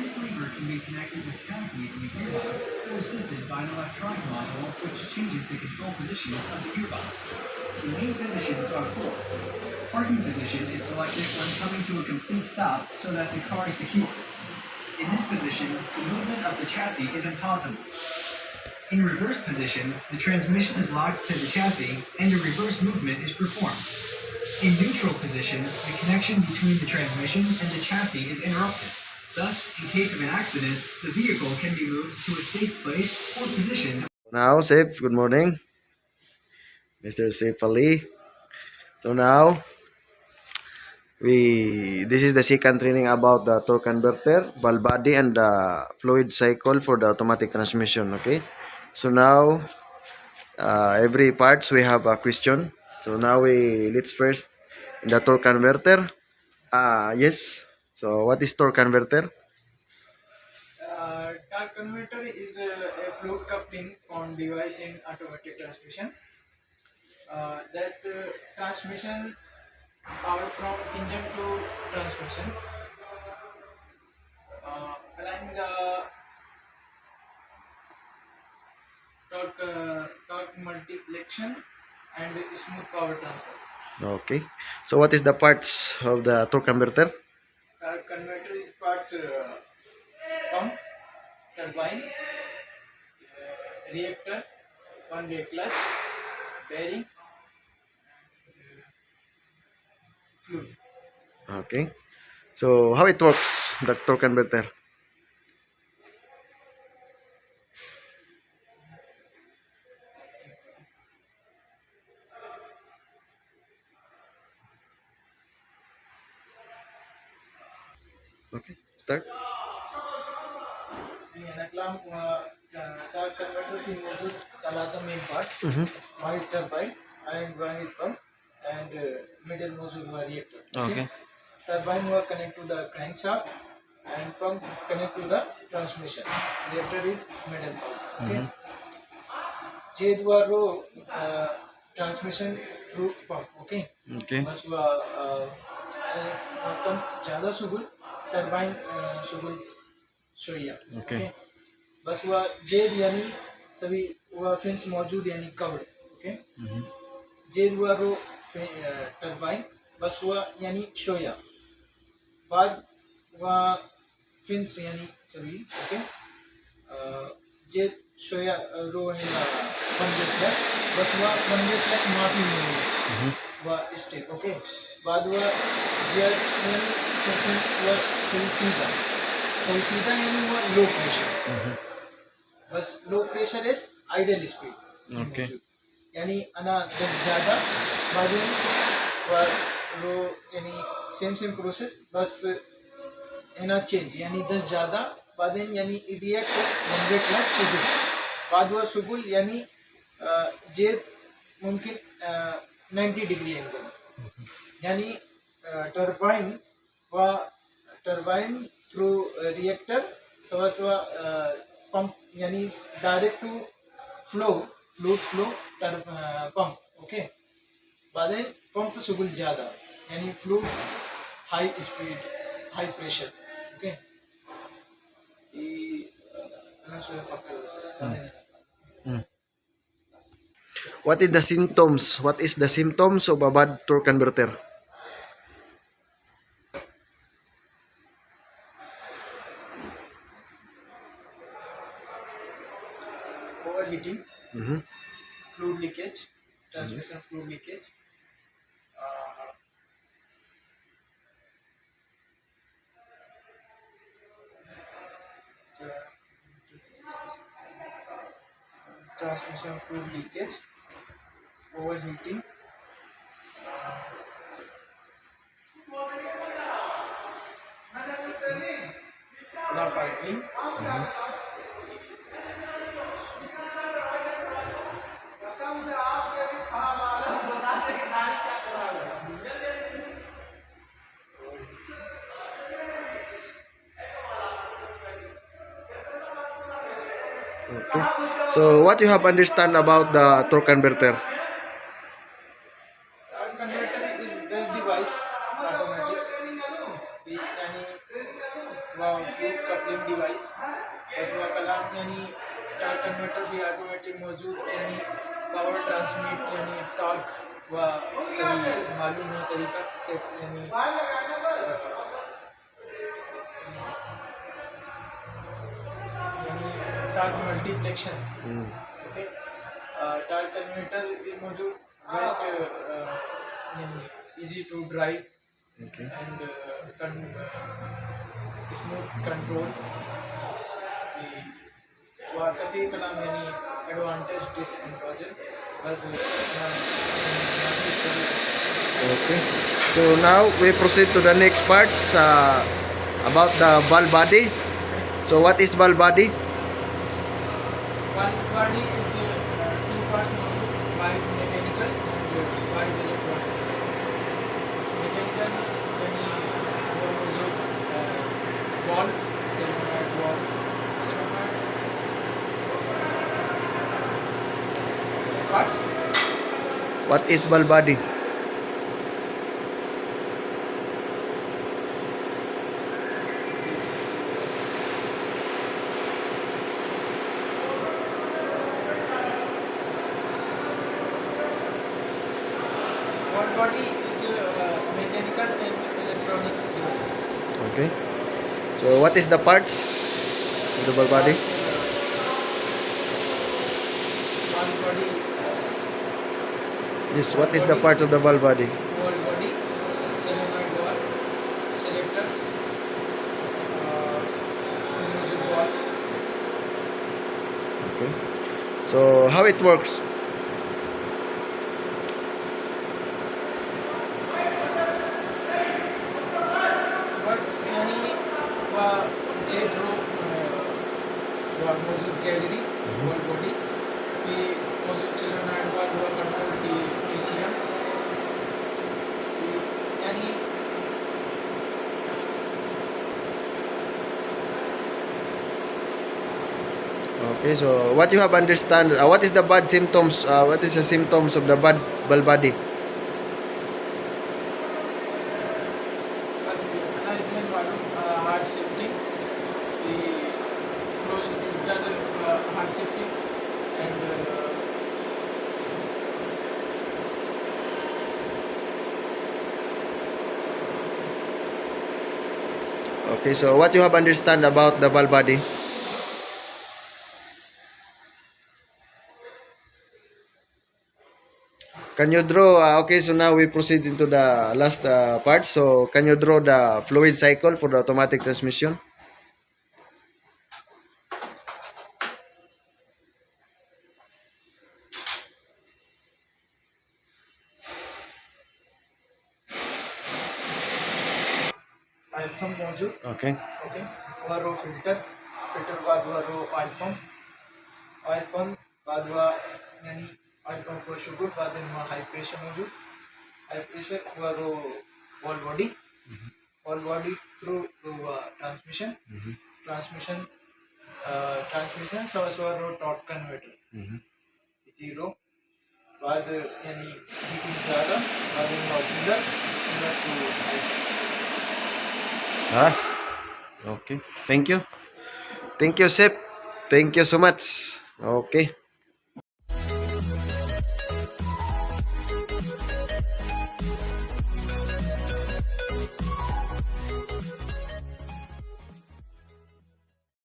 This lever can be connected mechanically to the gearbox or assisted by an electronic module which changes the control positions of the gearbox. The main positions are four. Parking position is selected when coming to a complete stop so that the car is secure. In this position, the movement of the chassis is impossible. In reverse position, the transmission is locked to the chassis and a reverse movement is performed. In neutral position, the connection between the transmission and the chassis is interrupted. Thus, in case of an accident, the vehicle can be moved to a safe place or position. Now, Saif, good morning. Mr. Saif Ali. So now, this is the second training about the torque converter, valve body, and the fluid cycle for the automatic transmission. Okay. So now, every parts we have a question. So now let's first in the torque converter. Yes. So what is torque converter? Torque converter is a fluid coupling found device in automatic transmission. That transmission power from engine to transmission, allowing the torque multiplication and smooth power transfer. Okay. So what is the parts of the torque converter? Torque converter is parts pump, turbine, reactor, one-way clutch, bearing, fluid. Okay. So how it works, the torque converter? Okay, start. Torque converter is mostly the main parts. One is turbine and one is pump and middle module reactor. Okay. Turbine will connect to the crankshaft and pump connect to the transmission. Reactor is middle part. Okay. J द्वारा transmission through pump. Okay. Okay. बस वो pump ज़्यादा सुगुल turbine सुगुल सोया. Okay. बस वो Z यानी सभी वो fins मौजूद यानी covered. Okay. जेड द्वारा turbine बस वो यानी सोया. बाद वो fins यानी सभी. Okay. जेड सोया रो है ना one way clutch बस वो one way clutch माफी नहीं वो स्टेप. Okay. बाद वो जेड यानी सेकंड वो सही सीधा यानी वो low pressure. बस low pressure is ideal speed. Okay. यानी अना 10 ज़्यादा बाद में वो लो यानी same process बस इना change यानी 10 ज़्यादा बाद में यानी इडियट one way clutch सुगुल बाद वो सुगुल यानी जेड मुमकिन 90 डिग्री एंगल यानी टर्बाइन थ्रू रिएक्टर सवा पंप यानी direct to fluid flow pump. Okay. बाद में पंप सुगुल ज़्यादा यानी fluid high speed high pressure. Okay. What is the symptoms? What is the symptoms of a bad torque converter? Overheating, fluid leakage, transmission fluid leakage, overheating, rough idling, Okay. So what you have understand about the torque converter? converter is this device automatic. यानी fluid coupling device बस वह कलाम यानी torque converter भी automatic मौजूद यानी power transmit यानी torque व सभी मालूम है तरीका कैसे यानी torque multiplication okay torque converter भी मौजूद बेस्ट यानी easy to drive and smooth control वाकई कलाम यानी एडवांटेज डिसएडवांटेज बस Okay. So now we proceed to the next parts about the valve body. So what is valve body? one body is two parts by mechanical and by the electronic mechanical यानी वो जो valve solenoid parts What is valve body? one body is mechanical and electronic device. Okay. So what is the parts of the valve body? One body Yes. What is the part of the valve body? wall body, solenoid valve, selectors, individual valves. Okay. So how it works? But यानी वह jet रो वह मौजूद gallery wall body फिर मौजूद solenoid valve वह control D TCM यानी Okay. So what you have understand? What is the bad symptoms? What is the symptoms of the bad valve body? बस इतना इतने मालूम heart shifting close filter heart shifting and Okay. So what you have understand about the valve body? Can you draw? Okay. So now we proceed into the last part. So can you draw the fluid cycle for the automatic transmission? सब मौजूद Okay. Okay वह रो filter बाद वह रो oil pump बाद वह यानी oil pump को sugar बाद में हाई प्रेशर मौजूद हाई प्रेशर वह रो wall body through transmission transmission सवा रो टॉर्क कन्वर्टर जीरो बाद यानी हीटिंग ज़्यादा बाद में oxygen to Ah. Okay. Thank you. Thank you, Sep. Thank you so much. Okay.